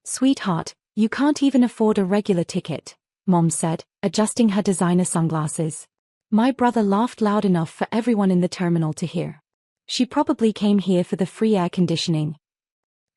Sweetheart, you can't even afford a regular ticket, Mom said, adjusting her designer sunglasses. My brother laughed loud enough for everyone in the terminal to hear. She probably came here for the free air conditioning.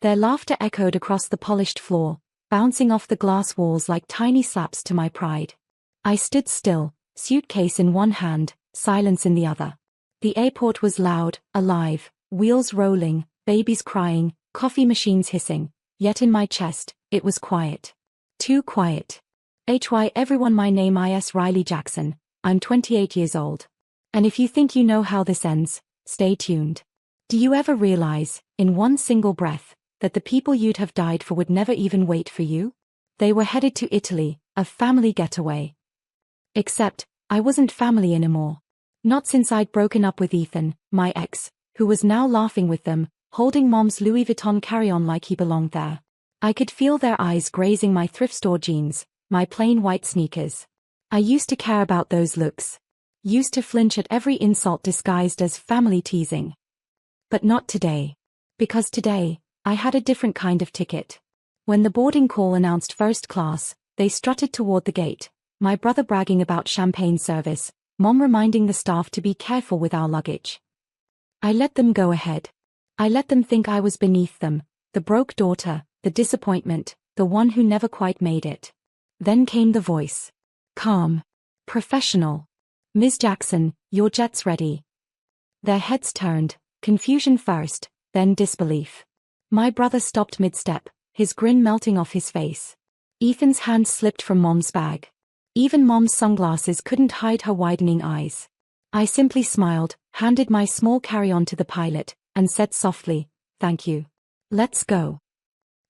Their laughter echoed across the polished floor, bouncing off the glass walls like tiny slaps to my pride. I stood still, suitcase in one hand, silence in the other. The airport was loud, alive, wheels rolling, babies crying, coffee machines hissing, yet in my chest, it was quiet. Too quiet. Everyone, my name is Riley Jackson, I'm 28 years old. And if you think you know how this ends, stay tuned. Do you ever realize, in one single breath, that the people you'd have died for would never even wait for you? They were headed to Italy, a family getaway. Except, I wasn't family anymore. Not since I'd broken up with Ethan, my ex, who was now laughing with them, holding Mom's Louis Vuitton carry-on like he belonged there. I could feel their eyes grazing my thrift store jeans, my plain white sneakers. I used to care about those looks. Used to flinch at every insult disguised as family teasing. But not today. Because today, I had a different kind of ticket. When the boarding call announced first class, they strutted toward the gate, my brother bragging about champagne service, Mom reminding the staff to be careful with our luggage. I let them go ahead. I let them think I was beneath them, the broke daughter, the disappointment, the one who never quite made it. Then came the voice. Calm. Professional. Ms. Jackson, your jet's ready. Their heads turned, confusion first, then disbelief. My brother stopped mid-step, his grin melting off his face. Ethan's hand slipped from Mom's bag. Even Mom's sunglasses couldn't hide her widening eyes. I simply smiled, handed my small carry-on to the pilot, and said softly, "Thank you. Let's go."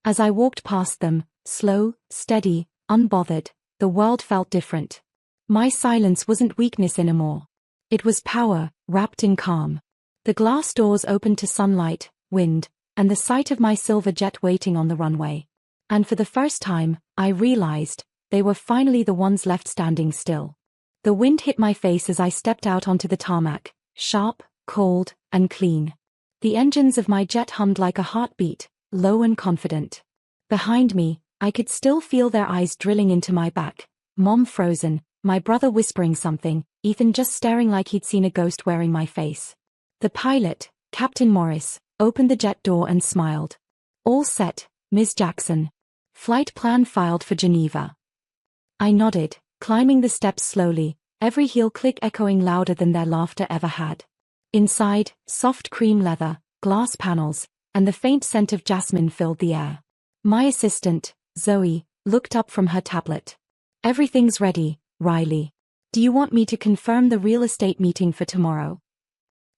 As I walked past them, slow, steady, unbothered, the world felt different. My silence wasn't weakness anymore. It was power, wrapped in calm. The glass doors opened to sunlight, wind, and the sight of my silver jet waiting on the runway. And for the first time, I realized, they were finally the ones left standing still. The wind hit my face as I stepped out onto the tarmac, sharp, cold, and clean. The engines of my jet hummed like a heartbeat, low and confident. Behind me, I could still feel their eyes drilling into my back, Mom frozen, my brother whispering something, Ethan just staring like he'd seen a ghost wearing my face. The pilot, Captain Morris, opened the jet door and smiled. "All set, Ms. Jackson. Flight plan filed for Geneva." I nodded, climbing the steps slowly, every heel click echoing louder than their laughter ever had. Inside, soft cream leather, glass panels, and the faint scent of jasmine filled the air. My assistant, Zoe, looked up from her tablet. "Everything's ready, Riley. Do you want me to confirm the real estate meeting for tomorrow?"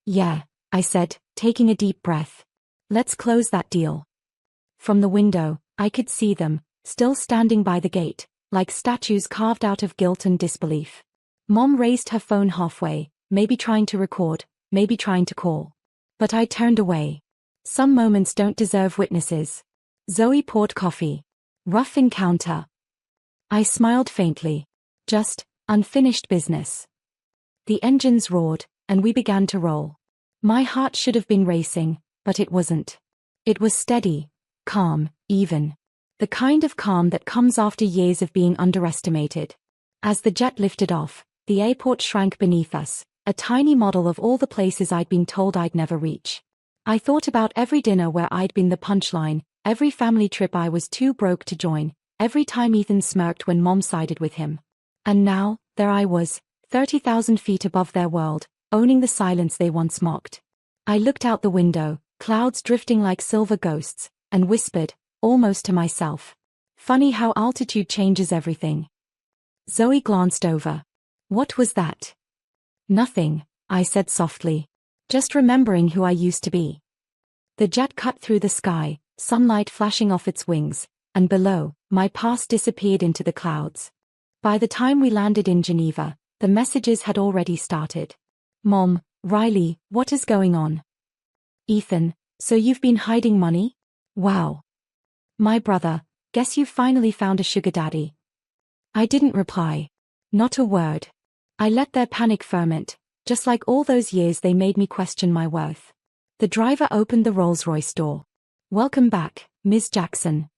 "Yeah," I said, taking a deep breath. "Let's close that deal." From the window, I could see them, still standing by the gate, like statues carved out of guilt and disbelief. Mom raised her phone halfway, maybe trying to record, maybe trying to call. But I turned away. Some moments don't deserve witnesses. Zoe poured coffee. Rough encounter. I smiled faintly. Just, unfinished business. The engines roared, and we began to roll. My heart should have been racing, but it wasn't. It was steady, calm, even. The kind of calm that comes after years of being underestimated. As the jet lifted off, the airport shrank beneath us, a tiny model of all the places I'd been told I'd never reach. I thought about every dinner where I'd been the punchline, every family trip I was too broke to join, every time Ethan smirked when Mom sided with him. And now, there I was, 30,000 feet above their world, owning the silence they once mocked. I looked out the window, clouds drifting like silver ghosts, and whispered, almost to myself, "Funny how altitude changes everything." Zoe glanced over. "What was that?" "Nothing," I said softly. "Just remembering who I used to be." The jet cut through the sky, sunlight flashing off its wings, and below, my past disappeared into the clouds. By the time we landed in Geneva, the messages had already started. "Mom, Riley, what is going on?" "Ethan, so you've been hiding money? Wow." "My brother, guess you finally found a sugar daddy." I didn't reply. Not a word. I let their panic ferment, just like all those years they made me question my worth. The driver opened the Rolls-Royce door. "Welcome back, Ms. Jackson."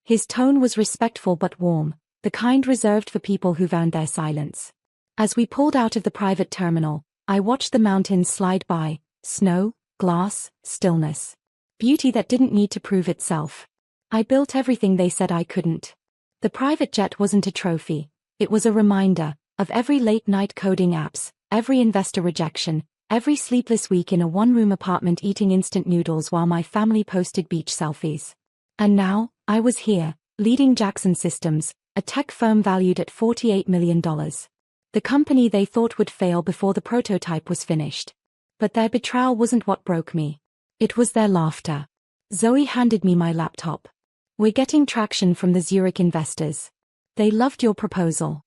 His tone was respectful but warm, the kind reserved for people who've earned their silence. As we pulled out of the private terminal, I watched the mountains slide by, snow, glass, stillness. Beauty that didn't need to prove itself. I built everything they said I couldn't. The private jet wasn't a trophy, it was a reminder of every late-night coding apps, every investor rejection, every sleepless week in a one-room apartment eating instant noodles while my family posted beach selfies. And now, I was here, leading Jackson Systems, a tech firm valued at $48 million. The company they thought would fail before the prototype was finished. But their betrayal wasn't what broke me. It was their laughter. Zoe handed me my laptop. We're getting traction from the Zurich investors. They loved your proposal.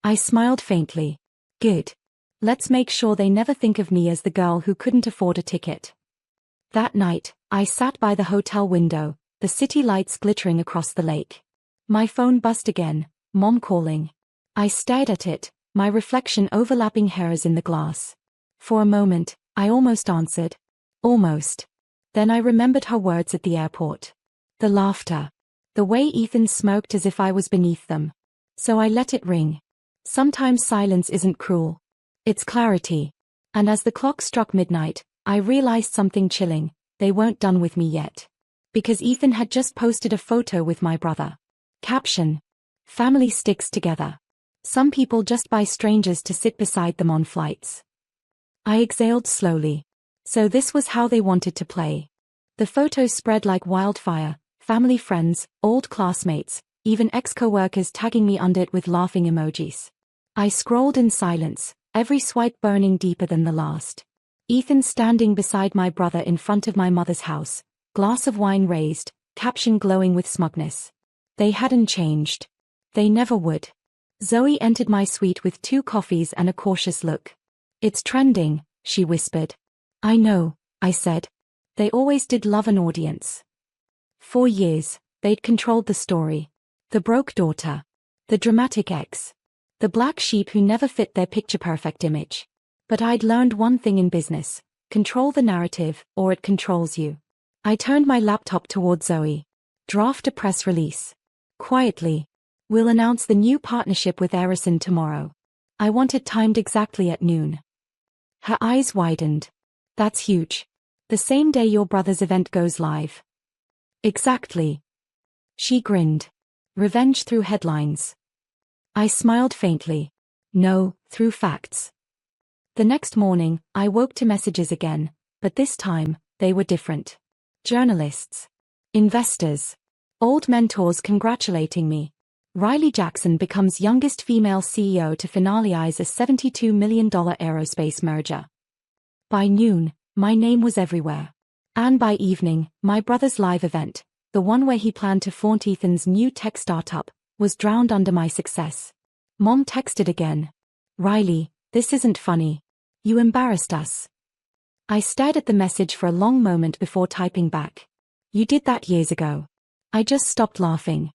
I smiled faintly. Good. Let's make sure they never think of me as the girl who couldn't afford a ticket. That night, I sat by the hotel window, the city lights glittering across the lake. My phone buzzed again, Mom calling. I stared at it, my reflection overlapping hers in the glass. For a moment, I almost answered. Almost. Then I remembered her words at the airport. The laughter. The way Ethan smirked as if I was beneath them. So I let it ring. Sometimes silence isn't cruel. It's clarity. And as the clock struck midnight, I realized something chilling. They weren't done with me yet. Because Ethan had just posted a photo with my brother. Caption. Family sticks together. Some people just buy strangers to sit beside them on flights. I exhaled slowly. So this was how they wanted to play. The photo spread like wildfire, family friends, old classmates, even ex-coworkers tagging me under it with laughing emojis. I scrolled in silence, every swipe burning deeper than the last. Ethan standing beside my brother in front of my mother's house, glass of wine raised, caption glowing with smugness. They hadn't changed. They never would. Zoe entered my suite with 2 coffees and a cautious look. It's trending, she whispered. I know, I said. They always did love an audience. For years, they'd controlled the story. The broke daughter. The dramatic ex. The black sheep who never fit their picture-perfect image. But I'd learned one thing in business. Control the narrative, or it controls you. I turned my laptop toward Zoe. Draft a press release. Quietly. We'll announce the new partnership with Erison tomorrow. I want it timed exactly at noon. Her eyes widened. That's huge. The same day your brother's event goes live. Exactly. She grinned. Revenge through headlines. I smiled faintly. No, through facts. The next morning, I woke to messages again, but this time, they were different. Journalists. Investors. Old mentors congratulating me. Riley Jackson becomes youngest female CEO to finalize a $72 million aerospace merger. By noon, my name was everywhere. And by evening, my brother's live event, the one where he planned to flaunt Ethan's new tech startup, was drowned under my success. Mom texted again. Riley, this isn't funny. You embarrassed us. I stared at the message for a long moment before typing back. You did that years ago. I just stopped laughing.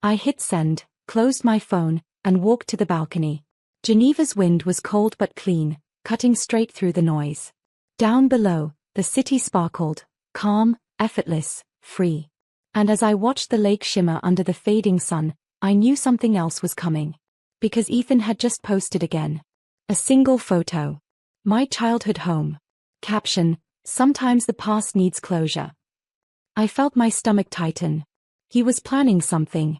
I hit send, closed my phone, and walked to the balcony. Geneva's wind was cold but clean, cutting straight through the noise. Down below, the city sparkled, calm, effortless, free. And as I watched the lake shimmer under the fading sun, I knew something else was coming. Because Ethan had just posted again. A single photo. My childhood home. Caption, sometimes the past needs closure. I felt my stomach tighten. He was planning something.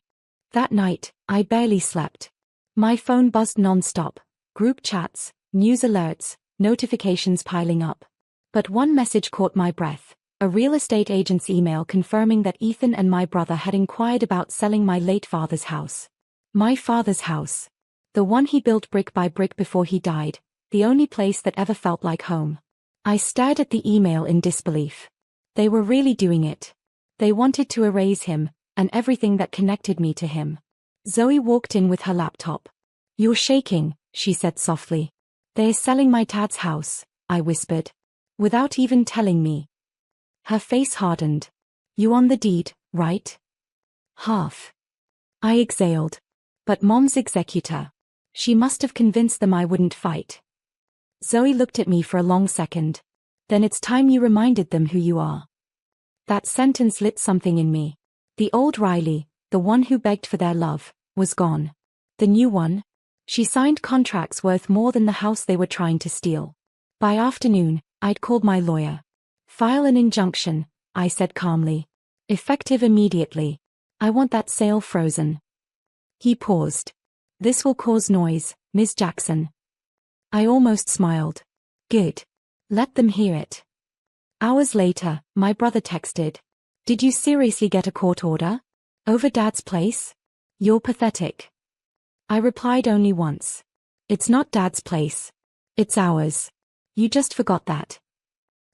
That night, I barely slept. My phone buzzed non-stop. Group chats, news alerts, notifications piling up. But one message caught my breath. A real estate agent's email confirming that Ethan and my brother had inquired about selling my late father's house. My father's house. The one he built brick by brick before he died, the only place that ever felt like home. I stared at the email in disbelief. They were really doing it. They wanted to erase him, and everything that connected me to him. Zoe walked in with her laptop. You're shaking, she said softly. They're selling my dad's house, I whispered. Without even telling me. Her face hardened. You on the deed, right? Half. I exhaled. But Mom's executor. She must have convinced them I wouldn't fight. Zoe looked at me for a long second. Then it's time you reminded them who you are. That sentence lit something in me. The old Riley, the one who begged for their love, was gone. The new one? She signed contracts worth more than the house they were trying to steal. By afternoon, I'd called my lawyer. File an injunction, I said calmly. Effective immediately. I want that sale frozen. He paused. This will cause noise, Ms. Jackson. I almost smiled. Good. Let them hear it. Hours later, my brother texted. Did you seriously get a court order? Over Dad's place? You're pathetic. I replied only once. It's not Dad's place. It's ours. You just forgot that.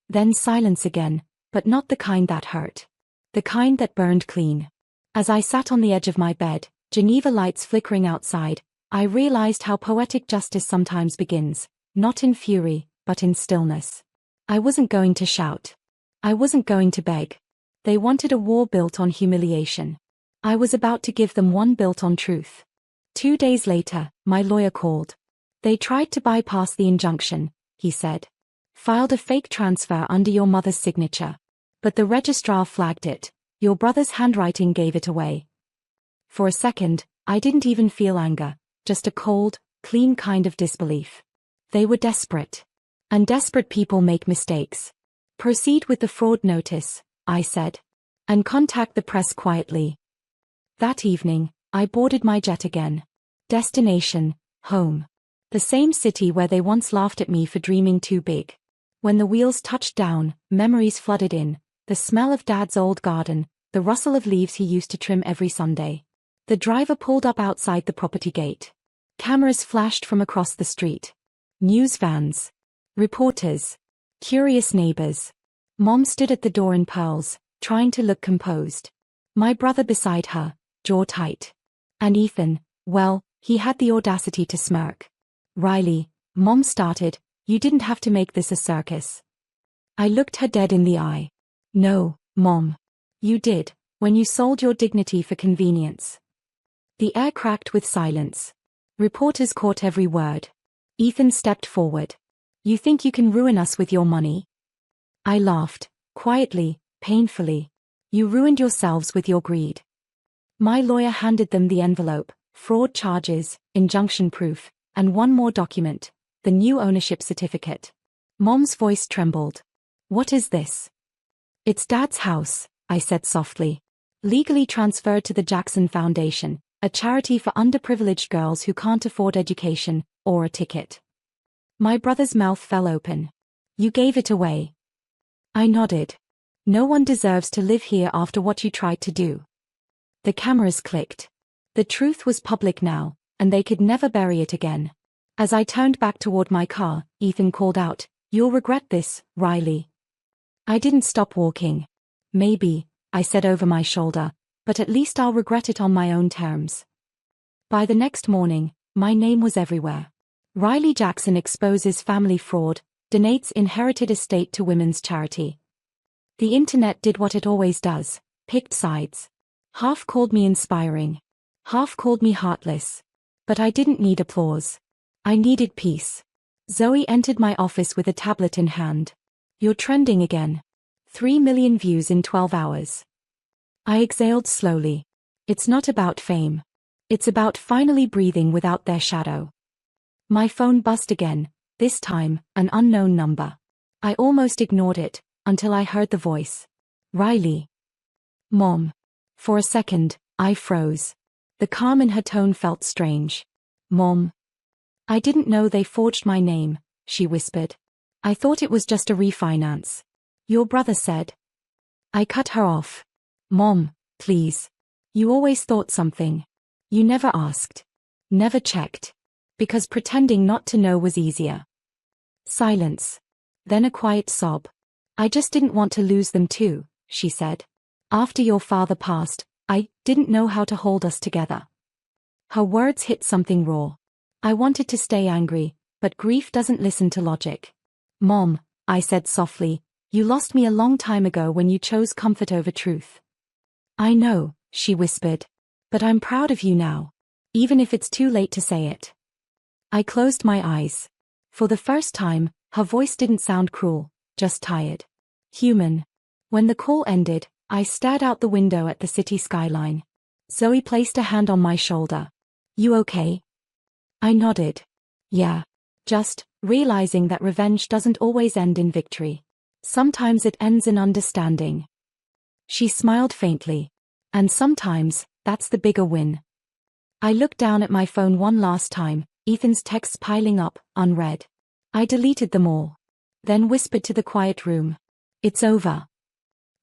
Then silence again, but not the kind that hurt. The kind that burned clean. As I sat on the edge of my bed, Geneva lights flickering outside, I realized how poetic justice sometimes begins, not in fury, but in stillness. I wasn't going to shout. I wasn't going to beg. They wanted a war built on humiliation. I was about to give them one built on truth. 2 days later, my lawyer called. They tried to bypass the injunction, he said. Filed a fake transfer under your mother's signature. But the registrar flagged it. Your brother's handwriting gave it away. For a second, I didn't even feel anger, just a cold, clean kind of disbelief. They were desperate. And desperate people make mistakes. Proceed with the fraud notice, I said. And contact the press quietly. That evening, I boarded my jet again. Destination, home. The same city where they once laughed at me for dreaming too big. When the wheels touched down, memories flooded in. The smell of Dad's old garden, the rustle of leaves he used to trim every Sunday. The driver pulled up outside the property gate. Cameras flashed from across the street. News vans. Reporters. Curious neighbors. Mom stood at the door in pearls, trying to look composed. My brother beside her, jaw tight. And Ethan, well, he had the audacity to smirk. Riley, Mom started, you didn't have to make this a circus. I looked her dead in the eye. No, Mom. You did, when you sold your dignity for convenience. The air cracked with silence. Reporters caught every word. Ethan stepped forward. You think you can ruin us with your money? I laughed, quietly, painfully. You ruined yourselves with your greed. My lawyer handed them the envelope, fraud charges, injunction proof, and one more document, the new ownership certificate. Mom's voice trembled. What is this? It's Dad's house, I said softly. Legally transferred to the Jackson Foundation, a charity for underprivileged girls who can't afford education, or a ticket. My brother's mouth fell open. You gave it away. I nodded. No one deserves to live here after what you tried to do. The cameras clicked. The truth was public now, and they could never bury it again. As I turned back toward my car, Ethan called out, You'll regret this, Riley. I didn't stop walking. Maybe, I said over my shoulder, but at least I'll regret it on my own terms. By the next morning, my name was everywhere. Riley Jackson exposes family fraud, donates inherited estate to women's charity. The internet did what it always does, picked sides. Half called me inspiring. Half called me heartless. But I didn't need applause. I needed peace. Zoe entered my office with a tablet in hand. You're trending again. 3 million views in 12 hours. I exhaled slowly. It's not about fame. It's about finally breathing without their shadow. My phone buzzed again, this time, an unknown number. I almost ignored it, until I heard the voice. Riley. Mom. For a second, I froze. The calm in her tone felt strange. Mom. I didn't know they forged my name, she whispered. I thought it was just a refinance. Your brother said. I cut her off. Mom, please. You always thought something. You never asked. Never checked. Because pretending not to know was easier. Silence. Then a quiet sob. I just didn't want to lose them too, she said. After your father passed, I didn't know how to hold us together. Her words hit something raw. I wanted to stay angry, but grief doesn't listen to logic. Mom, I said softly, you lost me a long time ago when you chose comfort over truth. I know, she whispered. But I'm proud of you now. Even if it's too late to say it. I closed my eyes. For the first time, her voice didn't sound cruel, just tired. Human. When the call ended, I stared out the window at the city skyline. Zoe placed a hand on my shoulder. You okay? I nodded. Yeah. Just realizing that revenge doesn't always end in victory. Sometimes it ends in understanding. She smiled faintly. And sometimes, that's the bigger win. I looked down at my phone one last time, Ethan's texts piling up, unread. I deleted them all. Then whispered to the quiet room. It's over.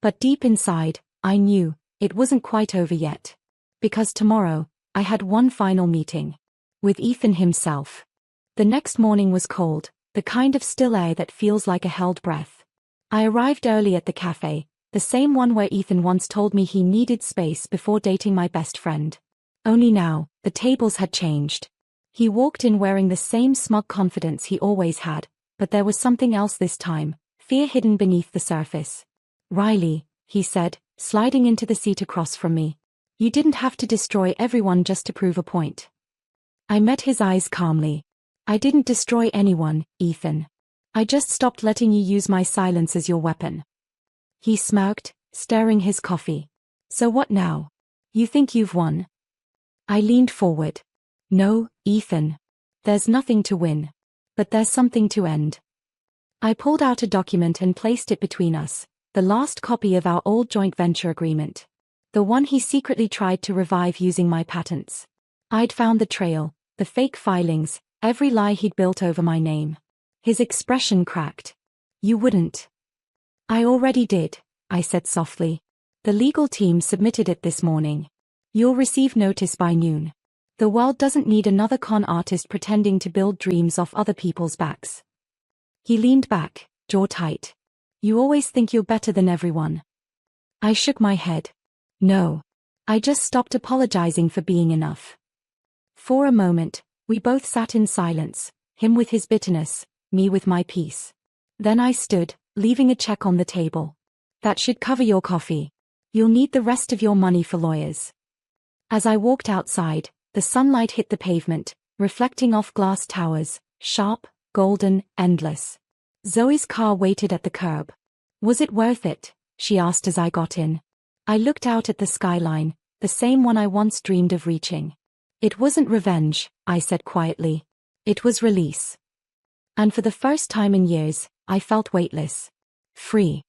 But deep inside, I knew, it wasn't quite over yet. Because tomorrow, I had one final meeting. With Ethan himself. The next morning was cold, the kind of still air that feels like a held breath. I arrived early at the cafe, the same one where Ethan once told me he needed space before dating my best friend. Only now, the tables had changed. He walked in wearing the same smug confidence he always had, but there was something else this time, fear hidden beneath the surface. Riley, he said, sliding into the seat across from me. You didn't have to destroy everyone just to prove a point. I met his eyes calmly. I didn't destroy anyone, Ethan. I just stopped letting you use my silence as your weapon. He smirked, stirring his coffee. So what now? You think you've won? I leaned forward. No, Ethan. There's nothing to win. But there's something to end. I pulled out a document and placed it between us, the last copy of our old joint venture agreement. The one he secretly tried to revive using my patents. I'd found the trail, the fake filings, every lie he'd built over my name. His expression cracked. You wouldn't. I already did, I said softly. The legal team submitted it this morning. You'll receive notice by noon. The world doesn't need another con artist pretending to build dreams off other people's backs. He leaned back, jaw tight. You always think you're better than everyone. I shook my head. No. I just stopped apologizing for being enough. For a moment, we both sat in silence, him with his bitterness, me with my peace. Then I stood, leaving a check on the table. That should cover your coffee. You'll need the rest of your money for lawyers. As I walked outside, the sunlight hit the pavement, reflecting off glass towers, sharp, golden, endless. Zoe's car waited at the curb. Was it worth it? She asked as I got in. I looked out at the skyline, the same one I once dreamed of reaching. It wasn't revenge, I said quietly. It was release. And for the first time in years, I felt weightless. Free.